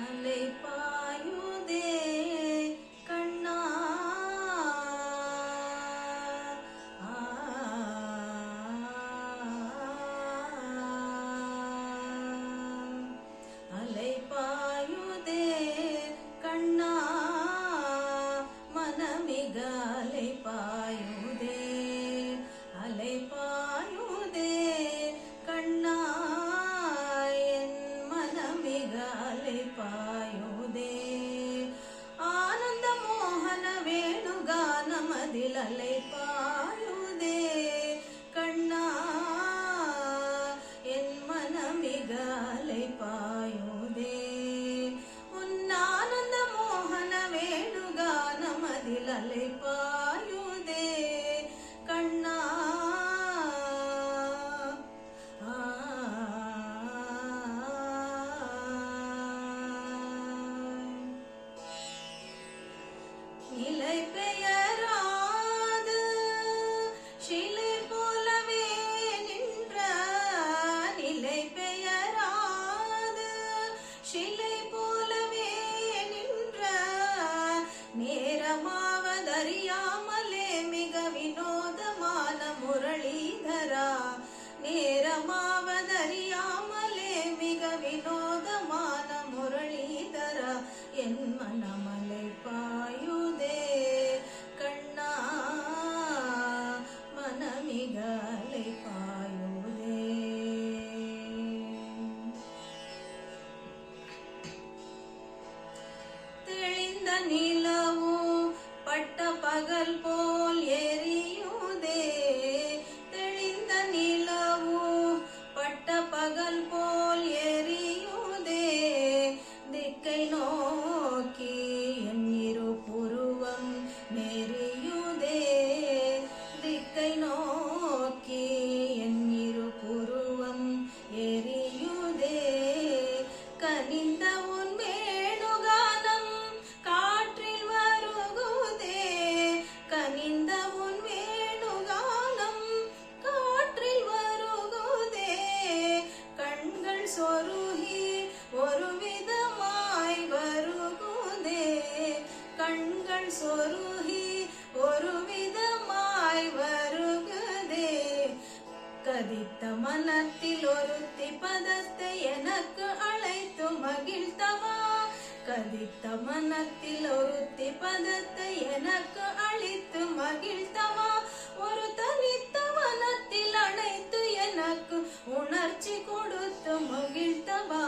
அலை பாயுதே கண்ணா அலை பாயுதே கண்ணா மனமிக அலை பாயுதே அலை பாயுதே கண்ணா பாயுதே ஆனந்த மோகன வேணுகானமதில் அலை பாயுதே கண்ணா என் மனமிக அலை பாயுதே உன் ஆனந்த மோகன வேணுகானமதில் அலை பாயுதே கண்ணா நிலை பெயராது சிலை போலவே நின்ற நிலை பெயராது சிலை போலவே நின்ற நேரமாவதறியாமலே மிக வினோதமான முரளிதரா நேரமாவதறியாமலே மிக வினோதமான முரளிதரா என் மனமலை பாயுதே கண்ணா மனமிக அலை பாயுதே தெளிந்த நிலவு பட்ட பகல் போல் எரியுதே தெளிந்த நிலவு பட்ட பகல் போல் எரியுதே திக்கை நோக்கி என் இரு புருவம் நெறியுதே திக்கை நோக்கி என் இரு புருவம் எரியுதே கனிந்த உன் வேணுகானம் காற்றில் வருகுதே கனிந்த உன் வேணுகானம் காற்றில் வருகுதே கண்கள் சொருகி ஒரு விதமாய் வருகுதே கண்கள் சொருகி ஒரு விதமாய் வருகுதே கதித்த மனத்தில் ஒருத்தி பதத்தை எனக்கு அழைத்து மகிழ்த்தவா கதித்த மனத்தில் ஒருத்தி பதத்தை எனக்கு அளித்து மகிழ்த்தவா ஒரு தனித்த மனத்தில் அழைத்து எனக்கு உணர்ச்சி கொடுத்து மகிழ்த்தவா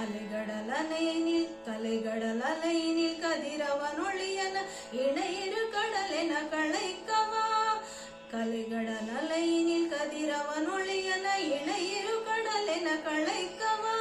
அலைகடல் அலையினில் கலைகடல் அலையினில் கதிரவன் ஒளியன இணையிரு கடல் என களைக்கவா கலைகடல் அலையினில் கதிரவன் ஒளியன இணையிரு கடல் என களைக்கவா